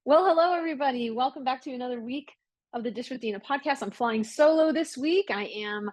Well, hello, everybody. Welcome back to another week of the Dish with Dina podcast. I'm flying solo this week. I am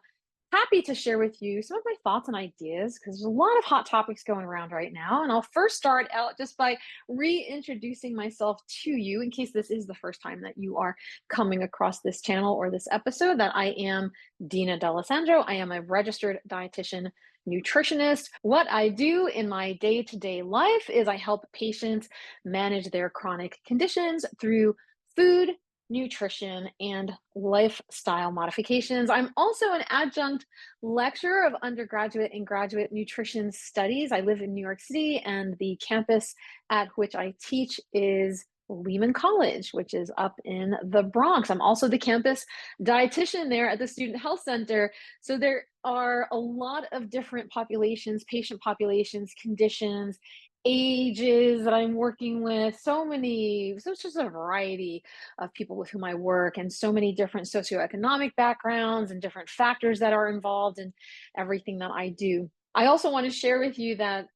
happy to share with you some of my thoughts and ideas because there's a lot of hot topics going around right now. And I'll first start out just by reintroducing myself to you in case this is the first time that you are coming across this channel or this episode, that I am Dina D'Alessandro. I am a registered dietitian nutritionist. What I do in my day-to-day life is I help patients manage their chronic conditions through food, nutrition, and lifestyle modifications. I'm also an adjunct lecturer of undergraduate and graduate nutrition studies. I live in New York City, and the campus at which I teach is Lehman College, which is up in the Bronx. I'm also the campus dietitian there at the Student Health Center. So there are a lot of different populations, patient populations, conditions, ages that I'm working with, so it's just a variety of people with whom I work, and so many different socioeconomic backgrounds and different factors that are involved in everything that I do. I also want to share with you that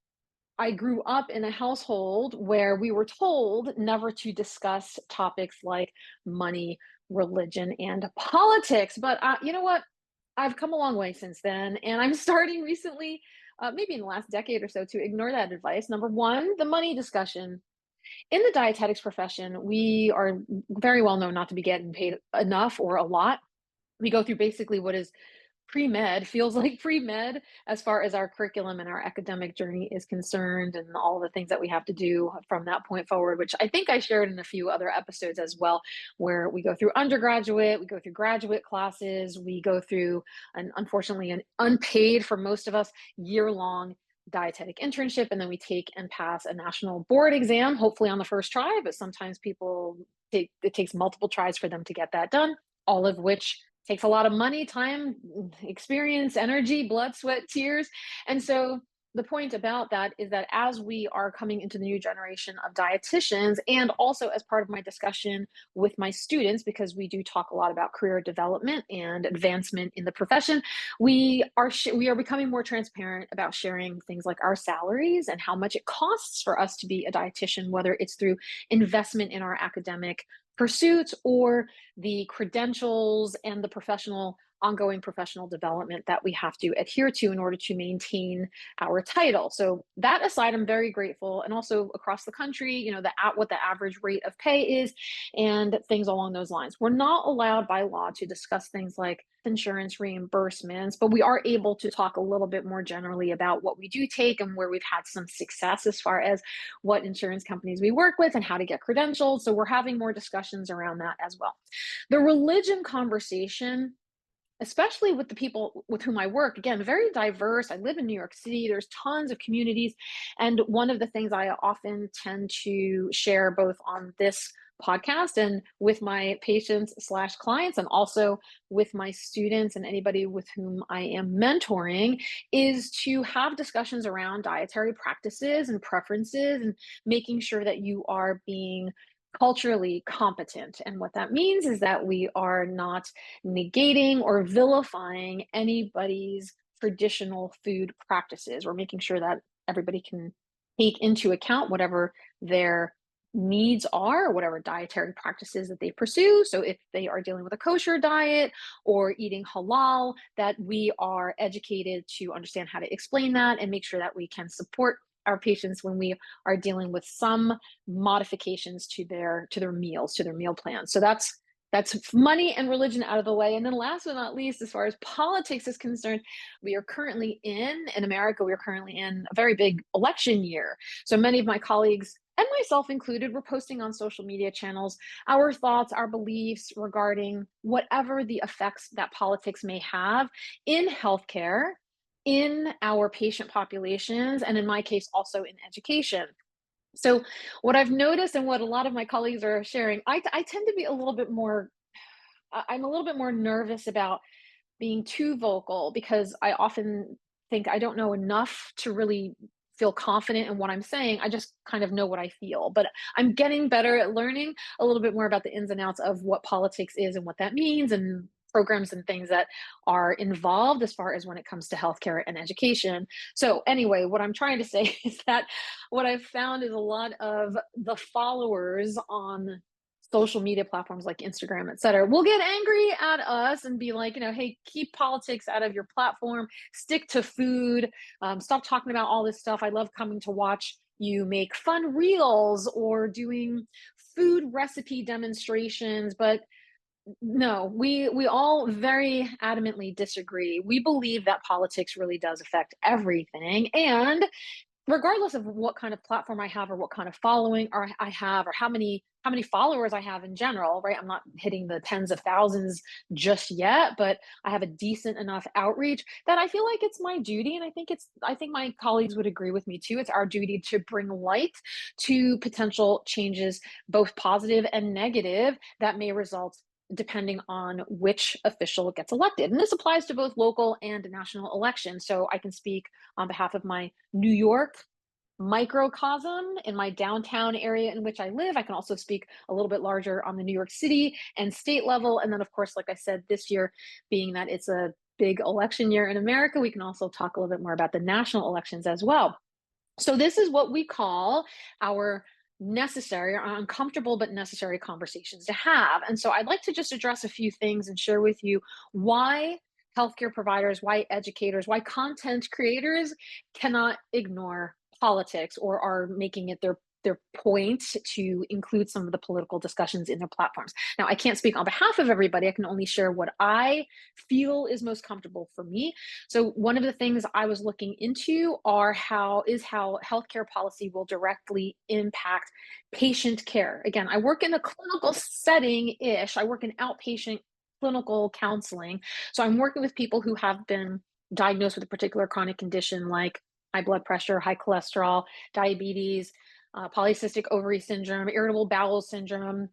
I grew up in a household where we were told never to discuss topics like money, religion, and politics. But you know what? I've come a long way since then, and I'm starting recently, maybe in the last decade or so, to ignore that advice. Number one, the money discussion. In the dietetics profession, we are very well known not to be getting paid enough or a lot. We go through basically what is pre-med, feels like pre-med as far as our curriculum and our academic journey is concerned, and all the things that we have to do from that point forward, which I think I shared in a few other episodes as well, where we go through undergraduate, we go through graduate classes, we go through unfortunately an unpaid, for most of us, year-long dietetic internship, and then we take and pass a national board exam, hopefully on the first try, but sometimes it takes multiple tries for them to get that done, all of which takes a lot of money, time, experience, energy, blood, sweat, tears. And so the point about that is that as we are coming into the new generation of dietitians, and also as part of my discussion with my students, because we do talk a lot about career development and advancement in the profession, we are becoming more transparent about sharing things like our salaries and how much it costs for us to be a dietitian, whether it's through investment in our academic pursuits or the credentials and the ongoing professional development that we have to adhere to in order to maintain our title. So that aside, I'm very grateful. And also across the country, what the average rate of pay is and things along those lines. We're not allowed by law to discuss things like insurance reimbursements, but we are able to talk a little bit more generally about what we do take and where we've had some success as far as what insurance companies we work with and how to get credentials. So we're having more discussions around that as well. The religion conversation, especially with the people with whom I work, again, very diverse. I live in New York City. There's tons of communities. And one of the things I often tend to share both on this podcast and with my patients slash clients, and also with my students and anybody with whom I am mentoring, is to have discussions around dietary practices and preferences, and making sure that you are being culturally competent. And what that means is that we are not negating or vilifying anybody's traditional food practices. We're making sure that everybody can take into account whatever their needs are, whatever dietary practices that they pursue. So if they are dealing with a kosher diet or eating halal, that we are educated to understand how to explain that and make sure that we can support our patients when we are dealing with some modifications to their meals, to their meal plans. So that's money and religion out of the way. And then last but not least, as far as politics is concerned, we are currently in America, we are currently in a very big election year. So many of my colleagues, and myself included, we're posting on social media channels our thoughts, our beliefs regarding whatever the effects that politics may have in healthcare, in our patient populations, and in my case, also in education. So what I've noticed and what a lot of my colleagues are sharing, I tend to be a little bit more, I'm a little bit more nervous about being too vocal, because I often think I don't know enough to really feel confident in what I'm saying. I just kind of know what I feel, but I'm getting better at learning a little bit more about the ins and outs of what politics is and what that means, and programs and things that are involved as far as when it comes to healthcare and education. So anyway, what I'm trying to say is that what I've found is a lot of the followers on social media platforms like Instagram, et cetera, will get angry at us and be like, hey, keep politics out of your platform, stick to food, stop talking about all this stuff. I love coming to watch you make fun reels or doing food recipe demonstrations. But no, we all very adamantly disagree. We believe that politics really does affect everything. And regardless of what kind of platform I have or what kind of following or I have or how many followers I have in general, right? I'm not hitting the tens of thousands just yet, but I have a decent enough outreach that I feel like it's my duty, and I think my colleagues would agree with me too. It's our duty to bring light to potential changes, both positive and negative, that may result depending on which official gets elected. And this applies to both local and national elections. So I can speak on behalf of my New York microcosm in my downtown area in which I live. I can also speak a little bit larger on the New York City and state level. And then, of course, like I said, this year, being that it's a big election year in America, we can also talk a little bit more about the national elections as well. So this is what we call our necessary or uncomfortable but necessary conversations to have. And so I'd like to just address a few things and share with you why healthcare providers, why educators, why content creators cannot ignore politics or are making it their point to include some of the political discussions in their platforms. Now, I can't speak on behalf of everybody. I can only share what I feel is most comfortable for me. So one of the things I was looking into are how healthcare policy will directly impact patient care. Again, I work in a clinical setting-ish. I work in outpatient clinical counseling. So I'm working with people who have been diagnosed with a particular chronic condition like high blood pressure, high cholesterol, diabetes, polycystic ovary syndrome, irritable bowel syndrome,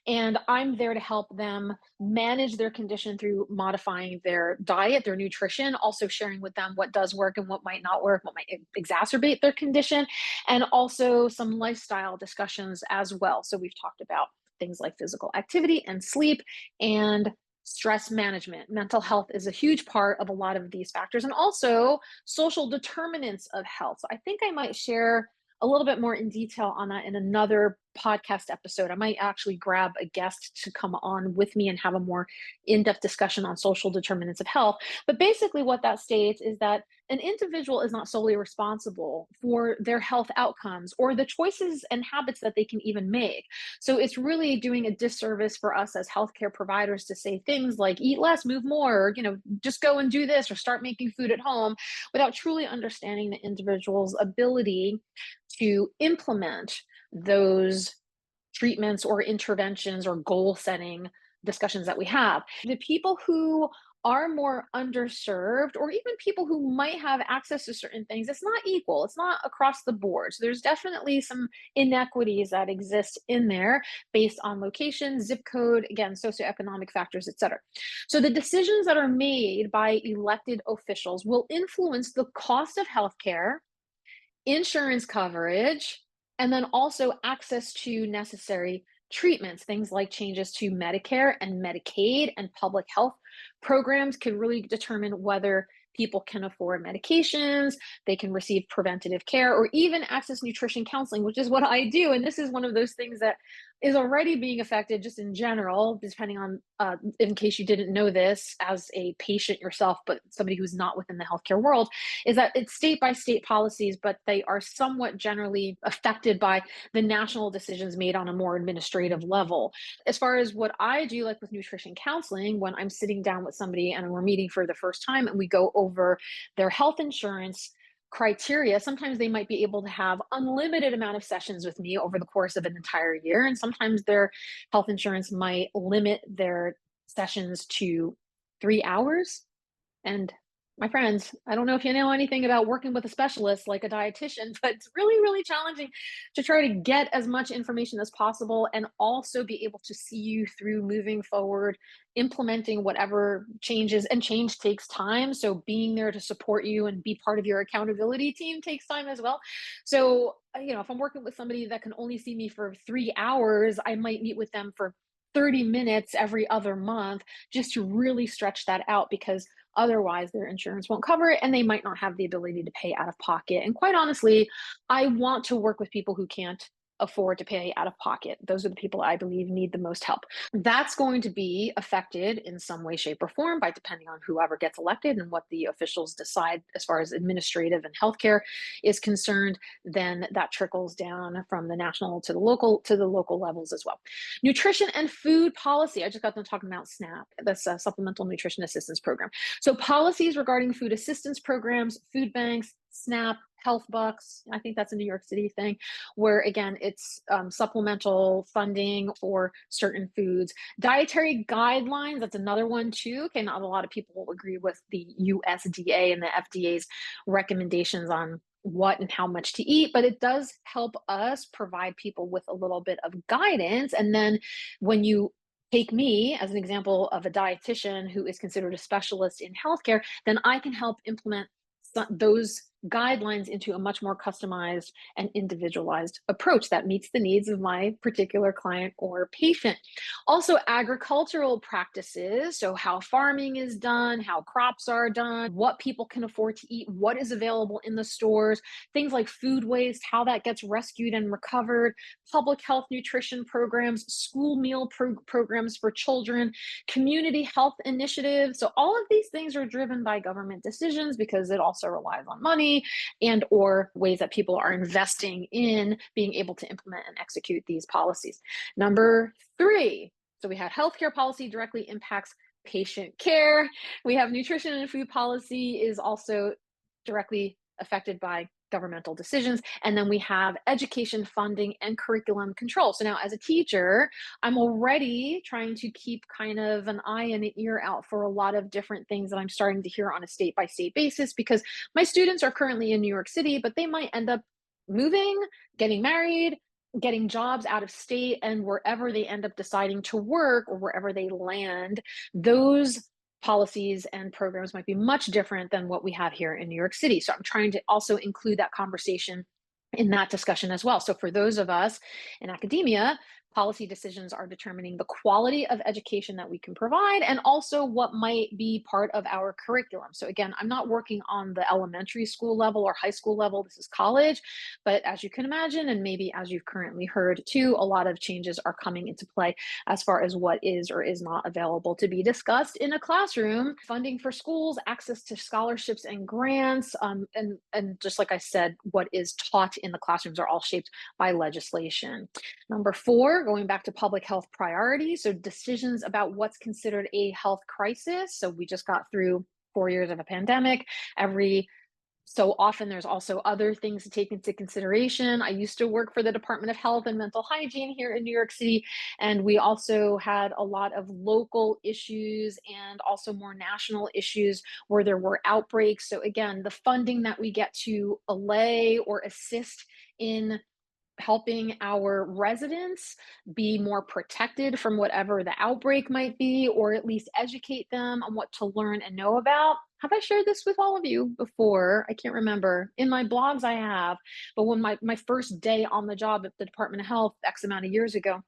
and I'm there to help them manage their condition through modifying their diet, their nutrition, also sharing with them what does work and what might not work, what might exacerbate their condition, and also some lifestyle discussions as well. So we've talked about things like physical activity and sleep and stress management. Mental health is a huge part of a lot of these factors, and also social determinants of health. So I think I might share a little bit more in detail on that in another podcast episode. I might actually grab a guest to come on with me and have a more in-depth discussion on social determinants of health. But basically what that states is that an individual is not solely responsible for their health outcomes or the choices and habits that they can even make. So it's really doing a disservice for us as healthcare providers to say things like eat less, move more, or, just go and do this or start making food at home without truly understanding the individual's ability to implement those treatments or interventions or goal setting discussions that we have. The people who are more underserved, or even people who might have access to certain things, it's not equal. It's not across the board. So there's definitely some inequities that exist in there based on location, zip code, again, socioeconomic factors, et cetera. So the decisions that are made by elected officials will influence the cost of healthcare, insurance coverage, and then also access to necessary treatments. Things like changes to Medicare and Medicaid and public health programs can really determine whether people can afford medications, they can receive preventative care, or even access nutrition counseling, which is what I do. And this is one of those things that is already being affected just in general, depending on, in case you didn't know this as a patient yourself, but somebody who's not within the healthcare world, is that it's state by state policies, but they are somewhat generally affected by the national decisions made on a more administrative level. As far as what I do, like with nutrition counseling, when I'm sitting down with somebody and we're meeting for the first time and we go over their health insurance criteria, sometimes they might be able to have unlimited amount of sessions with me over the course of an entire year, and sometimes their health insurance might limit their sessions to 3 hours. And my friends, I don't know if you know anything about working with a specialist like a dietitian, but it's really, really challenging to try to get as much information as possible and also be able to see you through moving forward, implementing whatever changes, and change takes time. So being there to support you and be part of your accountability team takes time as well. So, if I'm working with somebody that can only see me for 3 hours, I might meet with them for 30 minutes every other month just to really stretch that out because otherwise their insurance won't cover it and they might not have the ability to pay out of pocket. And quite honestly, I want to work with people who can't afford to pay out of pocket. Those are the people I believe need the most help. That's going to be affected in some way, shape, or form by depending on whoever gets elected and what the officials decide as far as administrative and healthcare is concerned. Then that trickles down from the national to the local levels as well. Nutrition and food policy. I just got them talking about SNAP, that's a Supplemental Nutrition Assistance Program. So policies regarding food assistance programs, food banks, SNAP, health bucks. I think that's a New York City thing, where again, it's supplemental funding for certain foods. Dietary guidelines, that's another one too. Okay, not a lot of people will agree with the USDA and the FDA's recommendations on what and how much to eat, but it does help us provide people with a little bit of guidance. And then when you take me as an example of a dietitian who is considered a specialist in healthcare, then I can help implement those guidelines into a much more customized and individualized approach that meets the needs of my particular client or patient. Also, agricultural practices. So, how farming is done, how crops are done, what people can afford to eat, what is available in the stores, things like food waste, how that gets rescued and recovered, public health nutrition programs, school meal programs for children, community health initiatives. So, all of these things are driven by government decisions because it also relies on money and or ways that people are investing in being able to implement and execute these policies. Number 3, so we had healthcare policy directly impacts patient care. We have nutrition and food policy is also directly affected by governmental decisions. And then we have education funding and curriculum control. So now as a teacher, I'm already trying to keep kind of an eye and an ear out for a lot of different things that I'm starting to hear on a state by state basis because my students are currently in New York City, but they might end up moving, getting married, getting jobs out of state, and wherever they end up deciding to work or wherever they land, those policies and programs might be much different than what we have here in New York City. So I'm trying to also include that conversation in that discussion as well. So for those of us in academia, policy decisions are determining the quality of education that we can provide and also what might be part of our curriculum. So again, I'm not working on the elementary school level or high school level. This is college. But as you can imagine, and maybe as you've currently heard too, a lot of changes are coming into play as far as what is or is not available to be discussed in a classroom, funding for schools, access to scholarships and grants, and just like I said, what is taught in the classrooms are all shaped by legislation. Number 4, going back to public health priorities, so decisions about what's considered a health crisis. So we just got through 4 years of a pandemic. Every so often there's also other things to take into consideration. I used to work for the Department of Health and Mental Hygiene here in New York City, and we also had a lot of local issues and also more national issues where there were outbreaks. So again, the funding that we get to allay or assist in helping our residents be more protected from whatever the outbreak might be, or at least educate them on what to learn and know about. Have I shared this with all of you before? I can't remember. In my blogs, I have. But when my first day on the job at the Department of Health, X amount of years ago,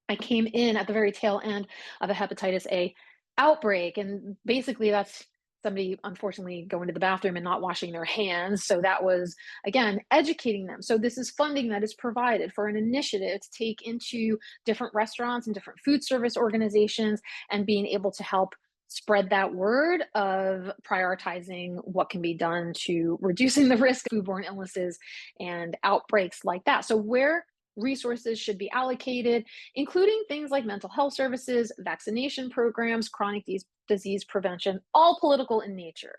I came in at the very tail end of a hepatitis A outbreak. And basically, that's somebody unfortunately going to the bathroom and not washing their hands. So that was, again, educating them. So this is funding that is provided for an initiative to take into different restaurants and different food service organizations and being able to help spread that word of prioritizing what can be done to reducing the risk of foodborne illnesses and outbreaks like that. So where resources should be allocated, including things like mental health services, vaccination programs, chronic disease prevention, all political in nature.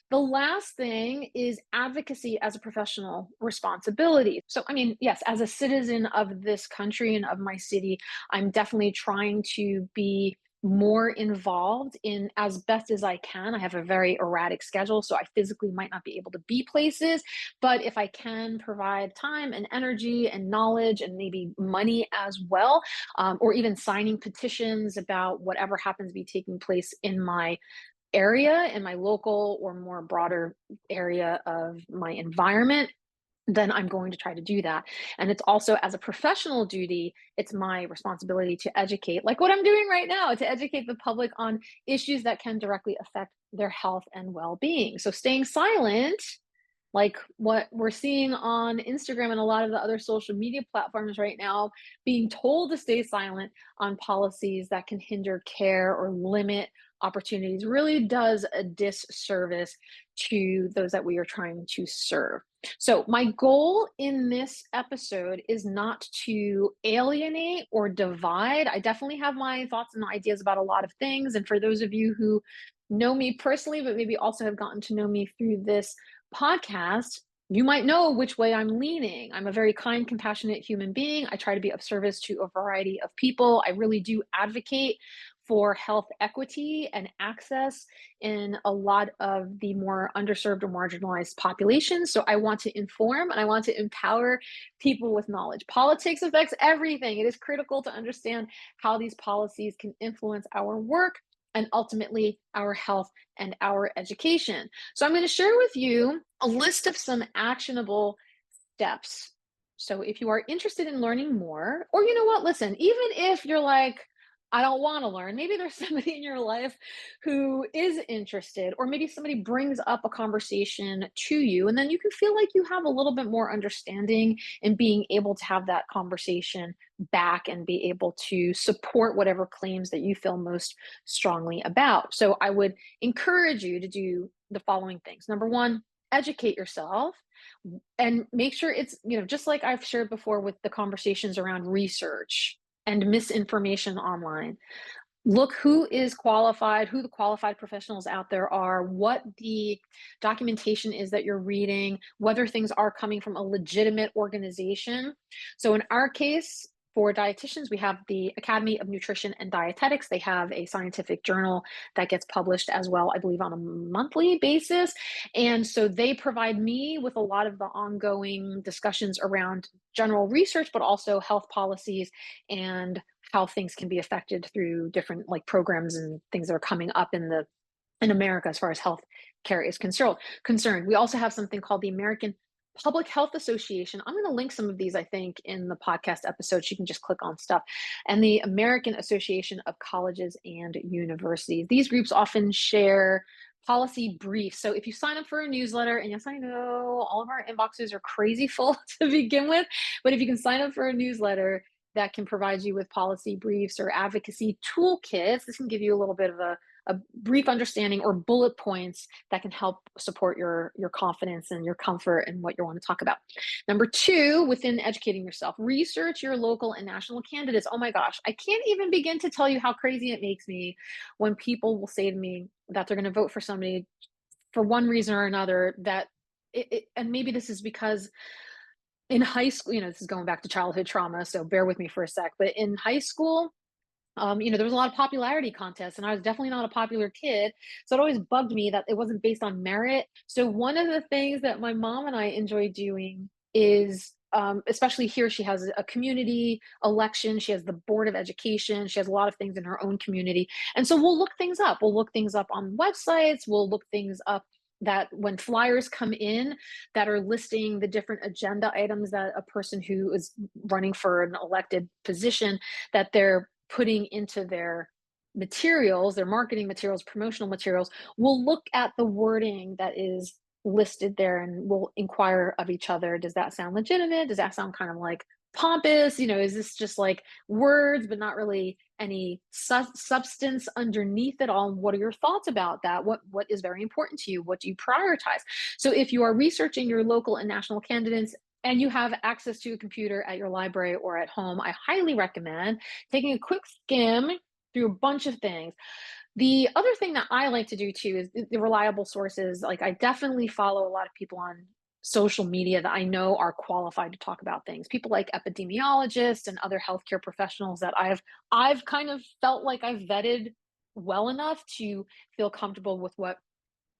The last thing is advocacy as a professional responsibility. So, I mean, yes, as a citizen of this country and of my city, I'm definitely trying to be more involved in as best as I can. I have a very erratic schedule, so I physically might not be able to be places, but if I can provide time and energy and knowledge and maybe money as well, or even signing petitions about whatever happens to be taking place in my area, in my local or more broader area of my environment, then I'm going to try to do that. And it's also, as a professional duty, it's my responsibility to educate, like what I'm doing right now, to educate the public on issues that can directly affect their health and well-being. So staying silent, like what we're seeing on Instagram and a lot of the other social media platforms right now, being told to stay silent on policies that can hinder care or limit opportunities, really does a disservice to those that we are trying to serve. So, my goal in this episode is not to alienate or divide. I definitely have my thoughts and ideas about a lot of things. And for those of you who know me personally, but maybe also have gotten to know me through this podcast, you might know which way I'm leaning. I'm a very kind, compassionate human being. I try to be of service to a variety of people. I really do advocate for health equity and access in a lot of the more underserved or marginalized populations. So I want to inform and I want to empower people with knowledge. Politics affects everything. It is critical to understand how these policies can influence our work and ultimately our health and our education. So I'm going to share with you a list of some actionable steps. So if you are interested in learning more, or you know what, listen, even if you're like, I don't want to learn, maybe there's somebody in your life who is interested, or maybe somebody brings up a conversation to you, and then you can feel like you have a little bit more understanding in being able to have that conversation back and be able to support whatever claims that you feel most strongly about. So I would encourage you to do the following things. Number one, educate yourself and make sure it's, just like I've shared before with the conversations around research and misinformation online. Look who is qualified, who the qualified professionals out there are, what the documentation is that you're reading, whether things are coming from a legitimate organization. So in our case, for dietitians, we have the Academy of Nutrition and Dietetics. They have a scientific journal that gets published as well, I believe, on a monthly basis. And so they provide me with a lot of the ongoing discussions around general research, but also health policies and how things can be affected through different like programs and things that are coming up in America as far as health care is concerned. We also have something called the American Public Health Association. I'm going to link some of these, I think, in the podcast episode. You can just click on stuff. And the American Association of Colleges and Universities. These groups often share policy briefs. So if you sign up for a newsletter, and yes, I know all of our inboxes are crazy full to begin with, but if you can sign up for a newsletter that can provide you with policy briefs or advocacy toolkits, this can give you a little bit of a brief understanding or bullet points that can help support your confidence and your comfort and what you want to talk about. Number two, within educating yourself, research your local and national candidates. Oh my gosh, I can't even begin to tell you how crazy it makes me when people will say to me that they're going to vote for somebody for one reason or another, that and maybe this is because in high school, this is going back to childhood trauma, so bear with me for a sec, but in high school, there was a lot of popularity contests, and I was definitely not a popular kid. So it always bugged me that it wasn't based on merit. So one of the things that my mom and I enjoy doing is, especially here, she has a community election. She has the Board of Education. She has a lot of things in her own community. And so we'll look things up. We'll look things up on websites. We'll look things up that when flyers come in that are listing the different agenda items that a person who is running for an elected position, that they're putting into their materials, their marketing materials, promotional materials, we'll look at the wording that is listed there and we'll inquire of each other. Does that sound legitimate? Does that sound kind of like pompous? Is this just like words, but not really any substance underneath it all? What are your thoughts about that? What is very important to you? What do you prioritize? So if you are researching your local and national candidates, and you have access to a computer at your library or at home, I highly recommend taking a quick skim through a bunch of things. The other thing that I like to do too is the reliable sources. Like I definitely follow a lot of people on social media that I know are qualified to talk about things. People like epidemiologists and other healthcare professionals that I've kind of felt like I've vetted well enough to feel comfortable with what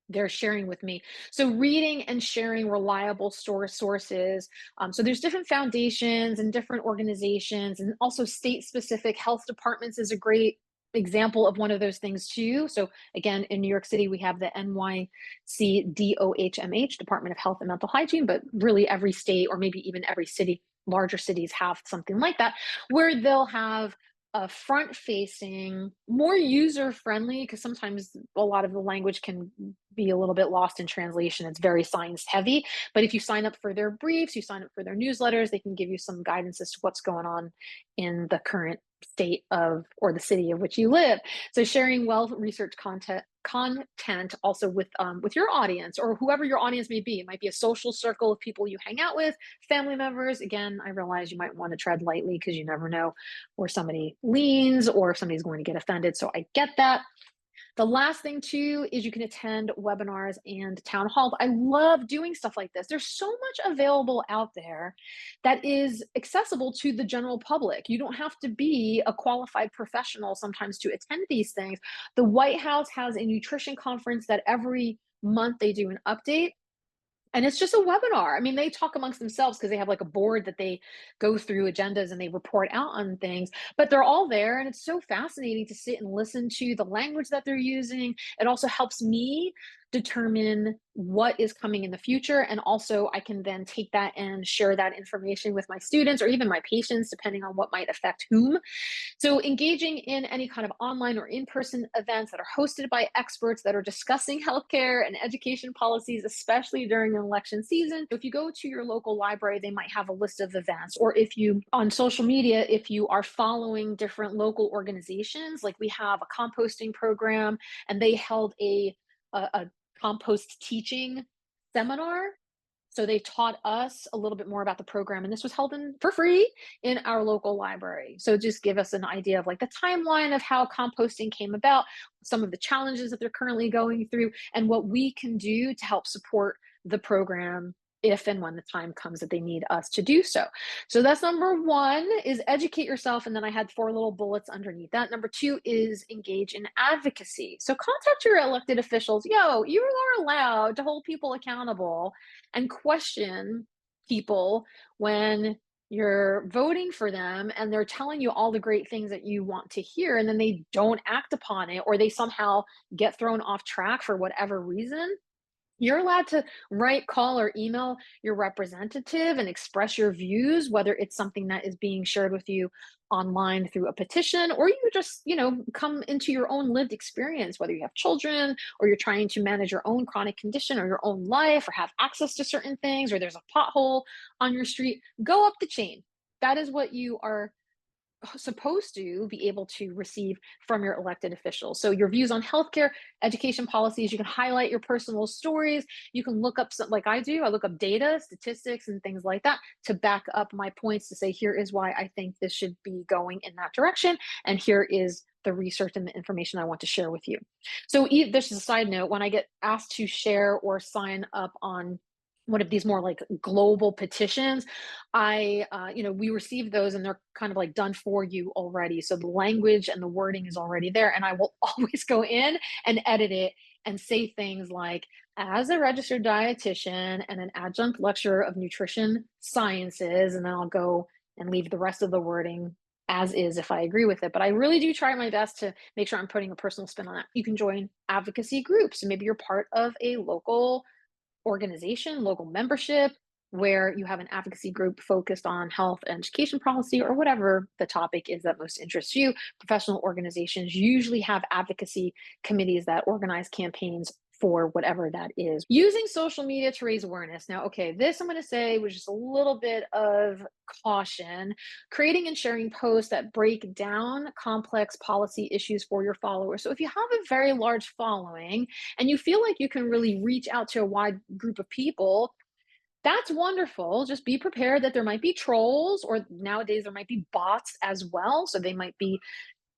they're sharing with me. So reading and sharing reliable sources. So there's different foundations and different organizations, and also state specific health departments is a great example of one of those things too. So again, in New York City, we have the NYCDOHMH, Department of Health and Mental Hygiene, but really every state or maybe even every city, larger cities have something like that, where they'll have a front facing, more user friendly, because sometimes a lot of the language can be a little bit lost in translation. It's very science heavy. But if you sign up for their briefs, you sign up for their newsletters, they can give you some guidance as to what's going on in the current state of or the city of which you live. So sharing well researched content also with your audience or whoever your audience may be. It might be a social circle of people you hang out with, family members. Again, I realize you might want to tread lightly because you never know where somebody leans or if somebody's going to get offended. So I get that. The last thing too is you can attend webinars and town halls. I love doing stuff like this. There's so much available out there that is accessible to the general public. You don't have to be a qualified professional sometimes to attend these things. The White House has a nutrition conference that every month they do an update. And it's just a webinar. I mean, they talk amongst themselves because they have like a board that they go through agendas and they report out on things, but they're all there. And it's so fascinating to sit and listen to the language that they're using. It also helps me determine what is coming in the future. And also, I can then take that and share that information with my students or even my patients, depending on what might affect whom. So engaging in any kind of online or in-person events that are hosted by experts that are discussing healthcare and education policies, especially during an election season. If you go to your local library, they might have a list of events, or if you on social media, if you are following different local organizations, like we have a composting program and they held a compost teaching seminar. So they taught us a little bit more about the program, and this was held for free in our local library. So just give us an idea of like the timeline of how composting came about, some of the challenges that they're currently going through, and what we can do to help support the program if and when the time comes that they need us to do so. So that's number one, is educate yourself. And then I had 4 little bullets underneath that. Number 2 is engage in advocacy. So contact your elected officials. You are allowed to hold people accountable and question people when you're voting for them and they're telling you all the great things that you want to hear, and then they don't act upon it, or they somehow get thrown off track for whatever reason. You're allowed to write, call, or email your representative and express your views, whether it's something that is being shared with you online through a petition, or you just, come into your own lived experience, whether you have children or you're trying to manage your own chronic condition or your own life or have access to certain things, or there's a pothole on your street. Go up the chain. That is what you are supposed to be able to receive from your elected officials. So your views on healthcare, education policies, you can highlight your personal stories. You can look up, like I do, I look up data, statistics, and things like that to back up my points to say, here is why I think this should be going in that direction. And here is the research and the information I want to share with you. So this is a side note, when I get asked to share or sign up on one of these more like global petitions, we receive those and they're kind of like done for you already. So the language and the wording is already there. And I will always go in and edit it and say things like, as a registered dietitian and an adjunct lecturer of nutrition sciences, and then I'll go and leave the rest of the wording as is if I agree with it. But I really do try my best to make sure I'm putting a personal spin on that. You can join advocacy groups. So maybe you're part of a local organization, local membership, where you have an advocacy group focused on health and education policy or whatever the topic is that most interests you. Professional organizations usually have advocacy committees that organize campaigns for whatever that is. Using social media to raise awareness. Now, okay, this I'm going to say was just a little bit of caution. Creating and sharing posts that break down complex policy issues for your followers. So if you have a very large following and you feel like you can really reach out to a wide group of people, that's wonderful. Just be prepared that there might be trolls, or nowadays there might be bots as well. So they might be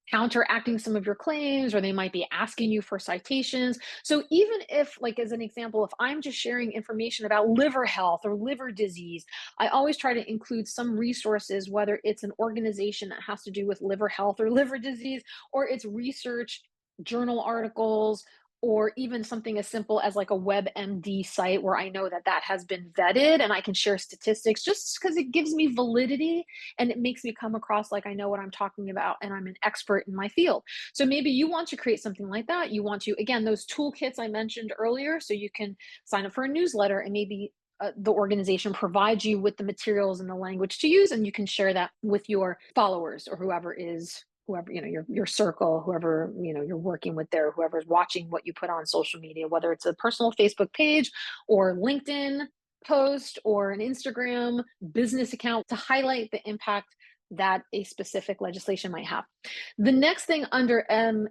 counteracting some of your claims, or they might be asking you for citations. So even if, like as an example, if I'm just sharing information about liver health or liver disease, I always try to include some resources, whether it's an organization that has to do with liver health or liver disease, or it's research, journal articles, or even something as simple as like a WebMD site where I know that that has been vetted and I can share statistics just because it gives me validity and it makes me come across like I know what I'm talking about and I'm an expert in my field. So maybe you want to create something like that. You want to, again, those toolkits I mentioned earlier, so you can sign up for a newsletter and maybe the organization provides you with the materials and the language to use, and you can share that with your followers or whoever your circle, whoever you're working with there, whoever's watching what you put on social media, whether it's a personal Facebook page or LinkedIn post or an Instagram business account, to highlight the impact that a specific legislation might have. The next thing under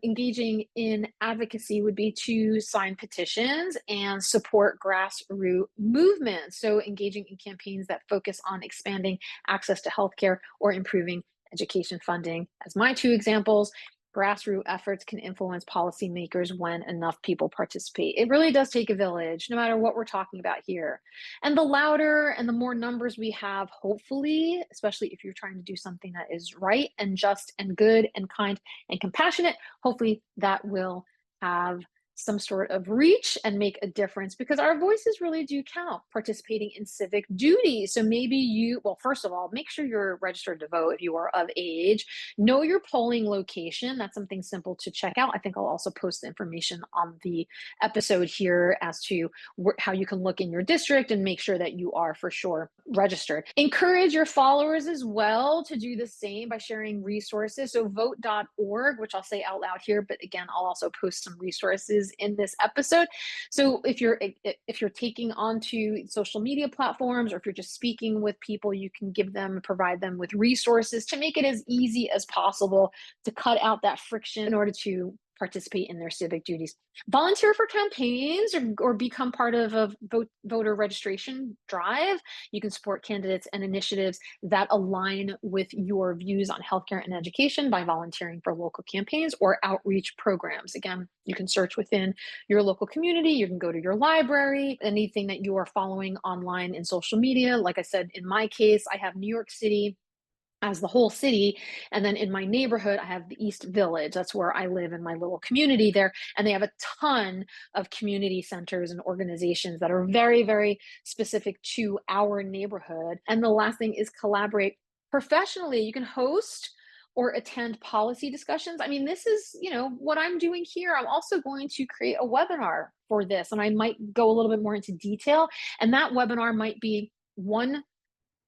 engaging in advocacy would be to sign petitions and support grassroots movements. So engaging in campaigns that focus on expanding access to healthcare or improving education funding. As my two examples, grassroots efforts can influence policymakers when enough people participate. It really does take a village, no matter what we're talking about here. And the louder and the more numbers we have, hopefully, especially if you're trying to do something that is right and just and good and kind and compassionate, hopefully that will have some sort of reach and make a difference, because our voices really do count. Participating in civic duty. So maybe well, first of all, make sure you're registered to vote if you are of age. Know your polling location. That's something simple to check out. I think I'll also post the information on the episode here as to how you can look in your district and make sure that you are for sure registered. Encourage your followers as well to do the same by sharing resources. So vote.org, which I'll say out loud here, but again, I'll also post some resources in this episode. So if you're taking onto social media platforms, or if you're just speaking with people, you can provide them with resources to make it as easy as possible to cut out that friction in order to participate in their civic duties. Volunteer for campaigns or become part of a voter registration drive. You can support candidates and initiatives that align with your views on healthcare and education by volunteering for local campaigns or outreach programs. Again, you can search within your local community. You can go to your library, anything that you are following online in social media. Like I said, in my case, I have New York City as the whole city. And then in my neighborhood, I have the East Village. That's where I live in my little community there. And they have a ton of community centers and organizations that are very, very specific to our neighborhood. And the last thing is collaborate professionally. You can host or attend policy discussions. I mean, this is, what I'm doing here. I'm also going to create a webinar for this, and I might go a little bit more into detail. And that webinar might be one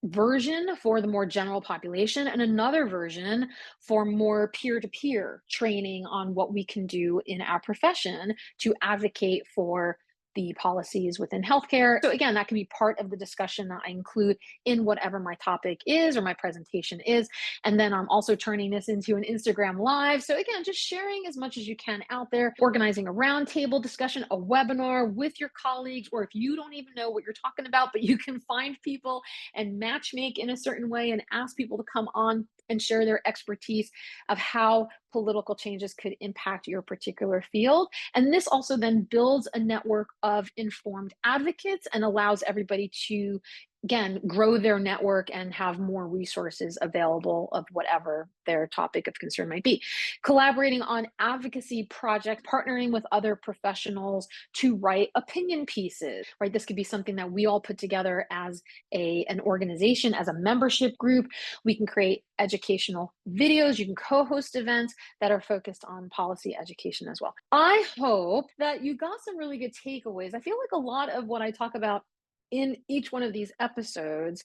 version for the more general population and another version for more peer-to-peer training on what we can do in our profession to advocate for the policies within healthcare. So again, that can be part of the discussion that I include in whatever my topic is or my presentation is. And then I'm also turning this into an Instagram live. So again, just sharing as much as you can out there, organizing a roundtable discussion, a webinar with your colleagues, or if you don't even know what you're talking about, but you can find people and matchmake in a certain way and ask people to come on and share their expertise of how political changes could impact your particular field. And this also then builds a network of informed advocates and allows everybody to, again, grow their network and have more resources available of whatever their topic of concern might be. Collaborating on advocacy projects, partnering with other professionals to write opinion pieces, right? This could be something that we all put together as an organization, as a membership group. We can create educational videos. You can co-host events that are focused on policy education as well. I hope that you got some really good takeaways. I feel like a lot of what I talk about in each one of these episodes,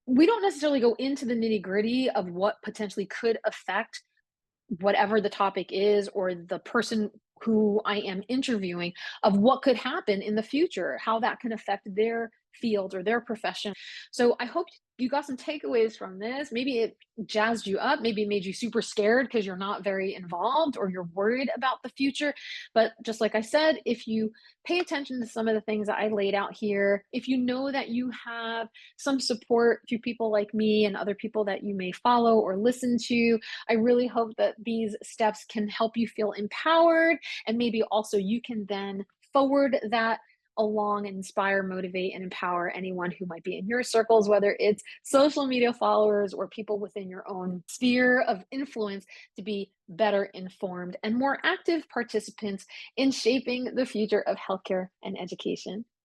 we don't necessarily go into the nitty-gritty of what potentially could affect whatever the topic is or the person who I am interviewing, of what could happen in the future, how that can affect their field or their profession. So I hope you got some takeaways from this. Maybe it jazzed you up. Maybe it made you super scared because you're not very involved or you're worried about the future. But just like I said, if you pay attention to some of the things that I laid out here, if you know that you have some support through people like me and other people that you may follow or listen to, I really hope that these steps can help you feel empowered, and maybe also you can then forward that along and inspire, motivate, and empower anyone who might be in your circles, whether it's social media followers or people within your own sphere of influence, to be better informed and more active participants in shaping the future of healthcare and education.